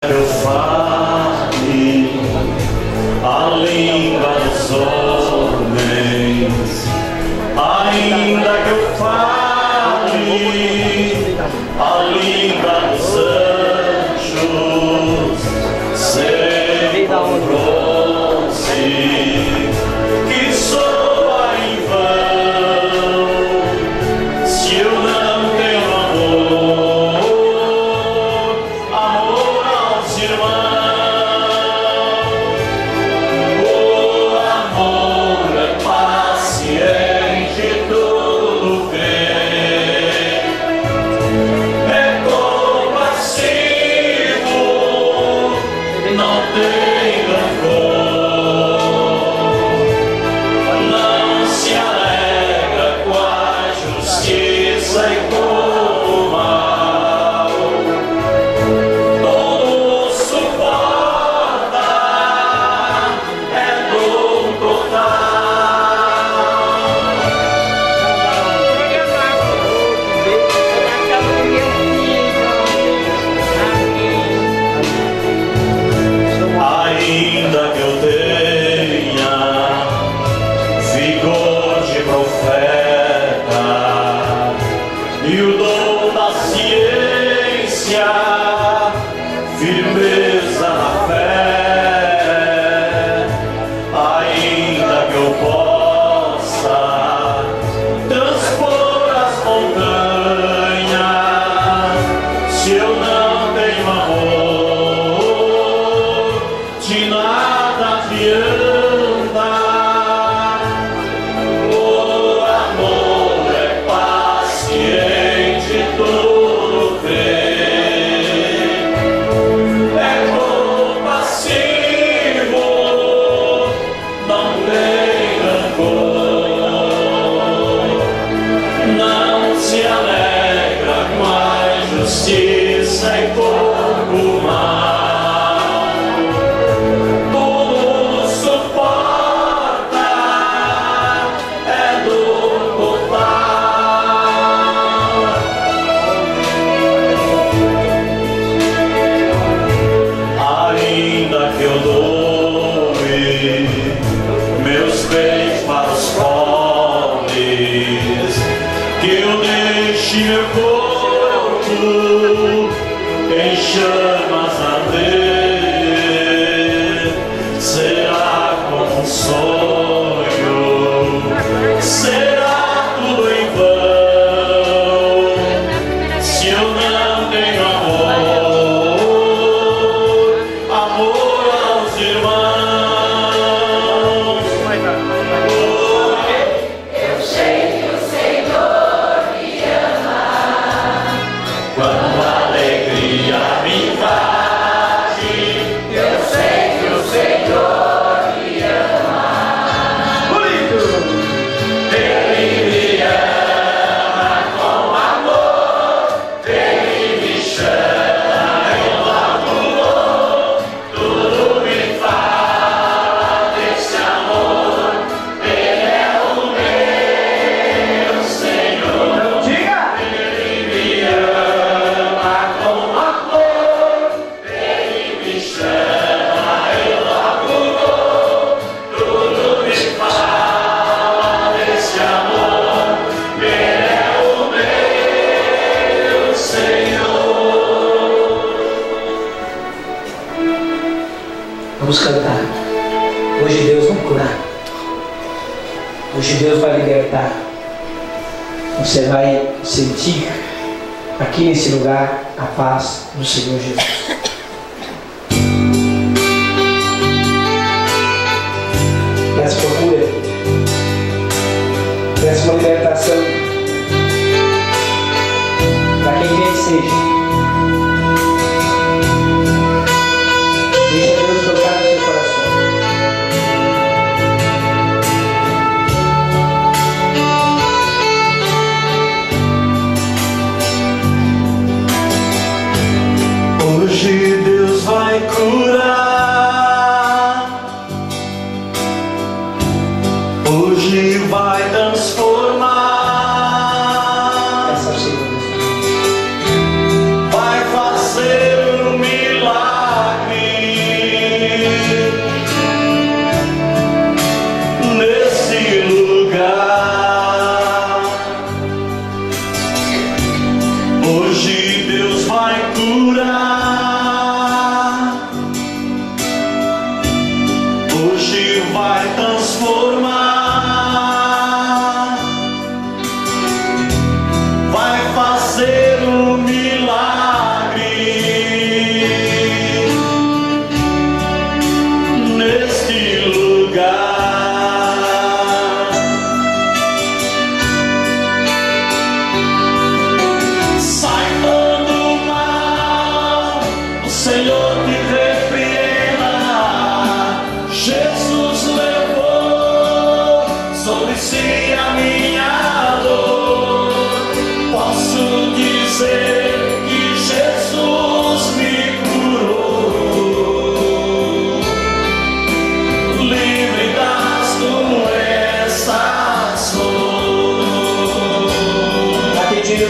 Eu fale a língua dos homens, ainda que eu fale a língua dos anjos, sei com bronze que soa em vão, se eu não tenho amor aos irmãos. O amor é paciente, tudo crê, é compassivo, não tem rancor, não se alegra com a justiça e com o mal, tudo suporta, é bom ainda que eu tenha vigor de profeta e o dom da ciência, firmeza na fé, ainda que eu possa transpor as montanhas, se eu não tenho amor, de nada adianta. O amor é paciente, tudo crê, é compassivo, não tem rancor, não se alegra com a injustiça e com o mal, tudo suporta, é do total. Ainda que eu doe meus bens para os pobres, que eu deixe meu corpo em chamas arder, será como um sonho, será tudo em vão, se eu não tenho amor aos irmãos. Eu sei que o Senhor me ama, Quando a alegria me invade, eu sei que o Senhor me ama, Ele me ama com amor, Ele me chama, eu logo vou, tudo me fala desse amor, Ele é o meu Senhor. Ele me ama com amor, Ele me chama, eu logo vou, tudo me fala desse amor, Ele é o meu Senhor. Vamos cantar. Hoje Deus vai curar. Hoje Deus vai libertar. Você vai sentir aqui nesse lugar a paz do Senhor Jesus. Peço por cura. Peço uma libertação para quem quer que seja. Deixa Deus tocar no seu coração. Hoje Deus vai curar, hoje vai transformar. Peça ao Senhor.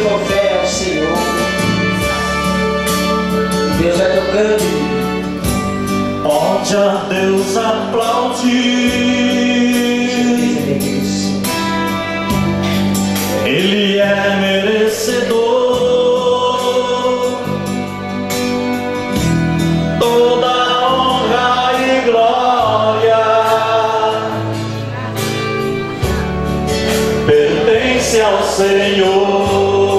Com fé ao Senhor, Deus vai tocando. Pode a Deus aplaudir, Ele é merecedor. Toda honra e glória pertence ao Senhor.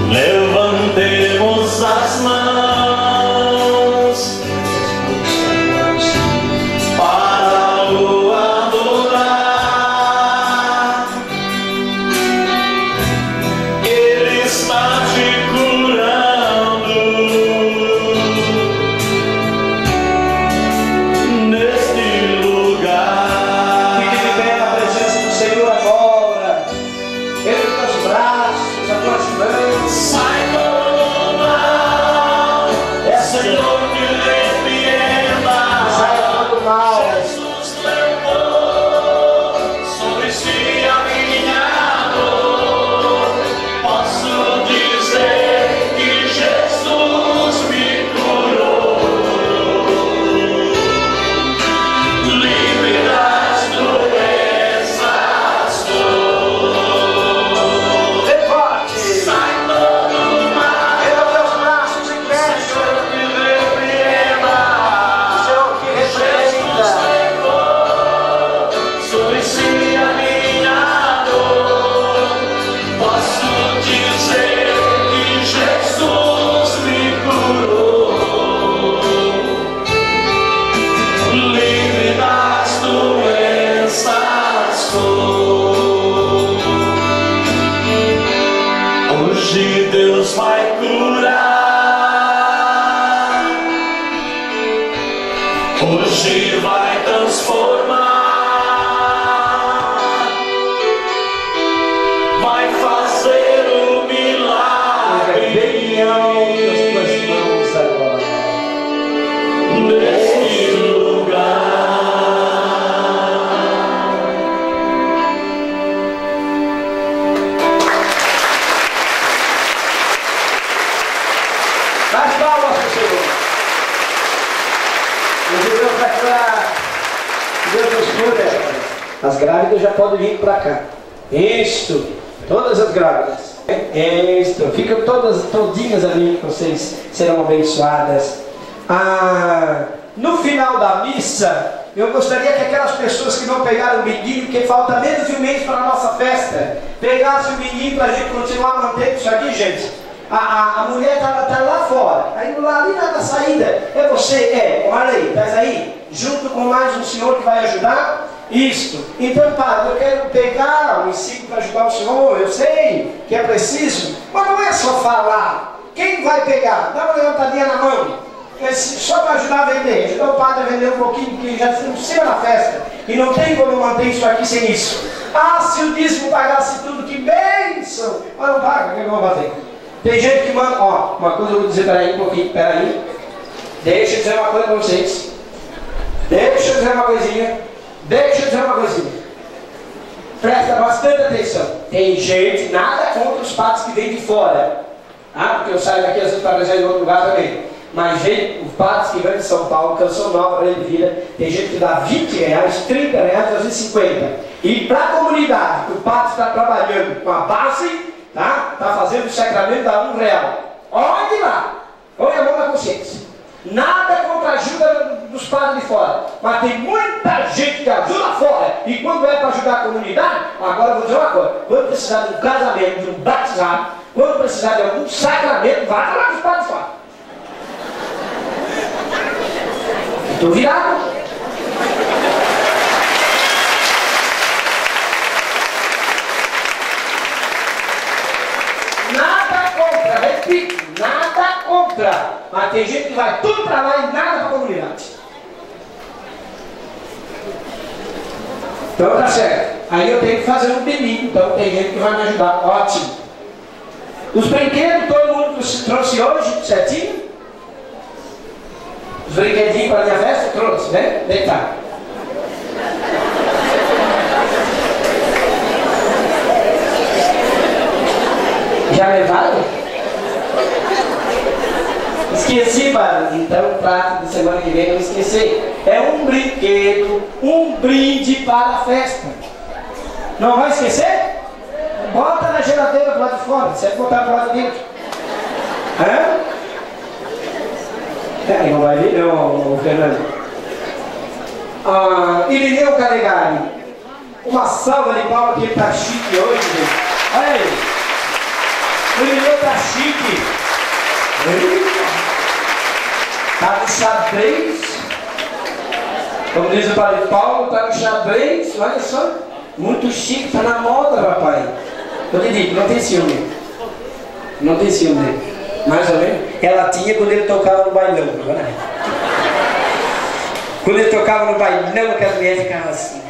Levantemos as mãos para o adorar. Ele está te curando neste lugar. Fique de pé na presença do Senhor agora. Ergue os teus braços, as tuas mãos. Sai do mal, Senhor, que repreenda. Sai do mal. Jesus levou sobre si a minha dor. Posso dizer que Jesus me curou. Livre das doenças, Levante. sai todo mal. Erga os teus braços em fé. Senhor, que repreenda. Senhor que representa. Sobre si a minha dor. Posso dizer que Jesus me curou. Livre das doenças sou. Hoje Deus vai curar. Hoje vai transformar, vai fazer o milagre Bem alto as tuas mãos agora. neste lugar. Mais palmas para o Senhor. Hoje Deus vai curar. Deus nos cura. As grávidas já podem vir para cá. Isto. Todas as grávidas. Isto. Ficam todinhas ali, vocês serão abençoadas. No final da missa, eu gostaria que aquelas pessoas que não pegaram o menino, que falta menos de um mês para a nossa festa, pegassem o menino para a gente continuar mantendo isso aqui, gente. A mulher está lá fora, aí lá ali na saída. É você, Marley, estás aí? Junto com mais um senhor que vai ajudar? Isto. Então, padre, eu quero pegar um ciclo para ajudar o senhor, eu sei que é preciso, mas não é só falar. Quem vai pegar? Dá uma levantadinha na mão. Só para ajudar a vender, ajudar o padre a vender um pouquinho, porque já estamos em cima da festa. E não tem como manter isso aqui sem isso. Se o dízimo pagasse tudo, que bênção! Mas não paga, o que eu vou fazer? Tem gente que manda, uma coisa eu vou dizer, peraí um pouquinho, peraí. Deixa eu dizer uma coisa para vocês. Deixa eu dizer uma coisinha. Presta bastante atenção. Tem gente, nada contra os padres que vêm de fora. Porque eu saio daqui às vezes para pregar em outro lugar também. Mas gente, os padres que vêm de São Paulo, Canção Nova, Rede de Vida, tem gente que dá R$20, R$30, às vezes 50. E para a comunidade, que o padre está trabalhando com a base, está fazendo o sacramento, dá R$1. Olhe lá, põe a mão na consciência. Nada contra a ajuda dos padres de fora, mas tem muita gente que ajuda fora. E quando é para ajudar a comunidade, agora eu vou dizer uma coisa: quando precisar de um casamento, de um batizado, quando precisar de algum sacramento, vai lá para os padres de fora. Estou virado. Nada contra, repito, nada entrar. Mas tem gente que vai tudo para lá e nada para a comunidade. Então tá certo. Aí eu tenho que fazer um pelinho. Então tem gente que vai me ajudar. Ótimo. Os brinquedos todo mundo trouxe hoje, certinho? Os brinquedinhos para a minha festa trouxe, né? Deitar. Já levaram? Esqueci, padre. Então o prato de semana que vem eu esqueci. É um brinquedo, um brinde para a festa. Não vai esquecer? Bota na geladeira do lado de fora. Você vai botar do lado de dentro. Hã? É, não vai vir não, Fernando. Irineu Calegari. Uma salva de palmas que ele tá chique hoje, gente. Olha aí. O Irineu tá chique. Tá no xadrez. Como diz o padre Paulo, tá no xadrez. Olha só. Muito chique, tá na moda, papai. Eu te digo, não tem ciúme. Não tem ciúme. Mais ou menos. Ela tinha quando ele tocava no bailão. Agora quando ele tocava no bailão, aquela mulher ficava assim.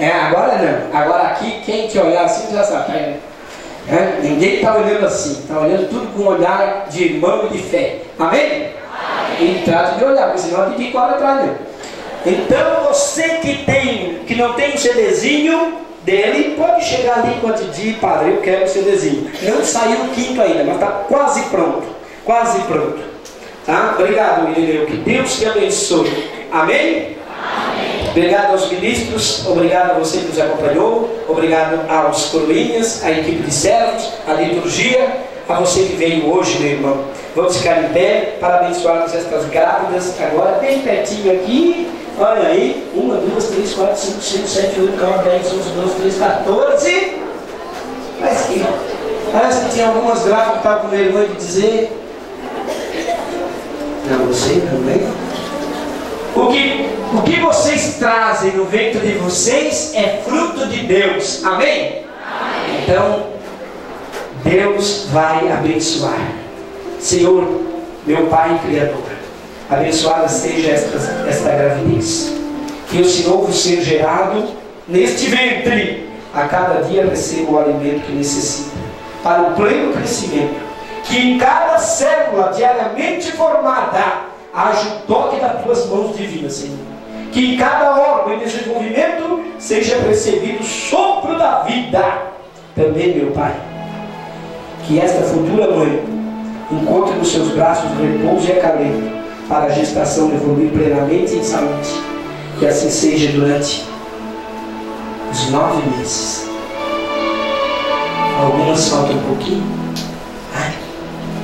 É, agora não. Agora aqui, quem te olhar assim já sabe. É? Ninguém está olhando assim. Está olhando tudo com um olhar de irmão e de fé. Amém? Amém. E trata de olhar, porque senão ninguém corre atrás dele. Então você que não tem um CDzinho dele, pode chegar ali com a Didi, padre, eu quero um CDzinho. Não saiu o quinto ainda, mas está quase pronto. Quase pronto. Tá? Obrigado, Irineu. Que Deus te abençoe. Amém? Amém. Obrigado aos ministros, obrigado a você que nos acompanhou, obrigado aos coroinhas, à equipe de servos, à liturgia, a você que veio hoje, meu irmão. Vamos ficar em pé para abençoarmos estas grávidas, agora bem pertinho aqui. Olha aí, 1, 2, 3, 4, 5, 6, 7, 8, 9, 10, 11, 12, 13, 14. Parece que tinha algumas grávidas que estavam com vergonha de dizer. Não, você também. O que vocês trazem no ventre de vocês é fruto de Deus. Amém? Amém. Então, Deus vai abençoar. Senhor, meu Pai Criador, abençoada seja esta gravidez. Que esse novo ser gerado neste ventre, a cada dia receba o alimento que necessita, para o pleno crescimento. Que em cada célula diariamente formada haja o toque das tuas mãos divinas, Senhor. Que em cada órgão em desenvolvimento seja percebido o sopro da vida. Também, meu Pai, que esta futura mãe encontre nos seus braços repouso e acalento para a gestação evoluir plenamente em saúde. Que assim seja durante os 9 meses. Algumas faltam um pouquinho.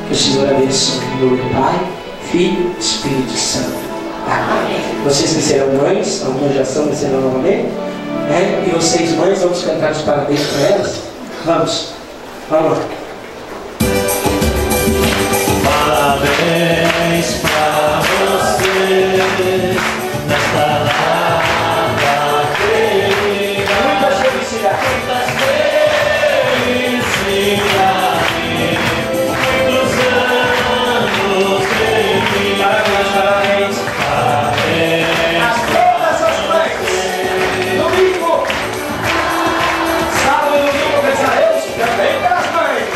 Que o Senhor abençoe em nome do Pai, Filho e Espírito Santo. Amém. Vocês que serão mães, algumas já são, mas serão novamente. E vocês, mães, vamos cantar os parabéns para elas? Vamos. Vamos lá. Parabéns pra você nesta data querida. Muitas felicidades. Muitas felicidades. Muitos anos de vida. Parabéns, parabéns. Parabéns A todas as mães. Domingo. Sábado e domingo, rezaremos também para as mães.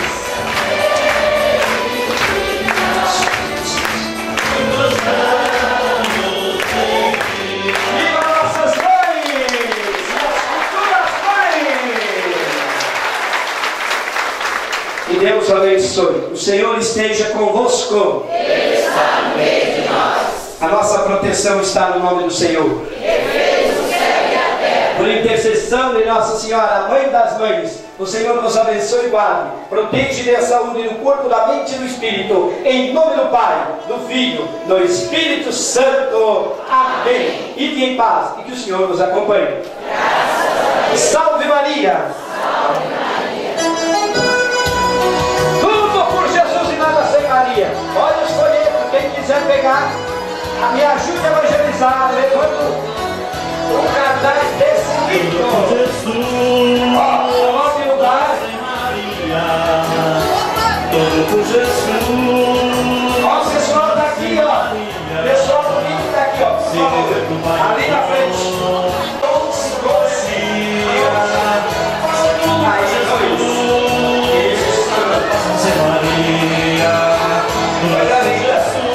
Viva nossas mães! As futuras mães! Que Deus abençoe. O Senhor esteja convosco. Ele está no meio de nós. A nossa proteção está no nome do Senhor. Ele fez o céu e a terra. Por intercessão de Nossa Senhora, Mãe das Mães, o Senhor nos abençoe e guarde. Protege e dê a saúde no corpo, da mente e do Espírito. Em nome do Pai, do Filho, do Espírito Santo. Amém. Ide em paz e que o Senhor nos acompanhe. Salve Maria. Salve Maria. Tudo por Jesus e nada sem Maria. Olha os folhetos, quem quiser pegar, me ajude a evangelizar. Levando o cartaz desse livro. Jesus, Pode mudar. Maria, todo por Ó, o pessoal tá aqui, ó. O pessoal do vídeo tá aqui, ó. Por favor. Ali na frente. Todos. Aí, Maria, Maria.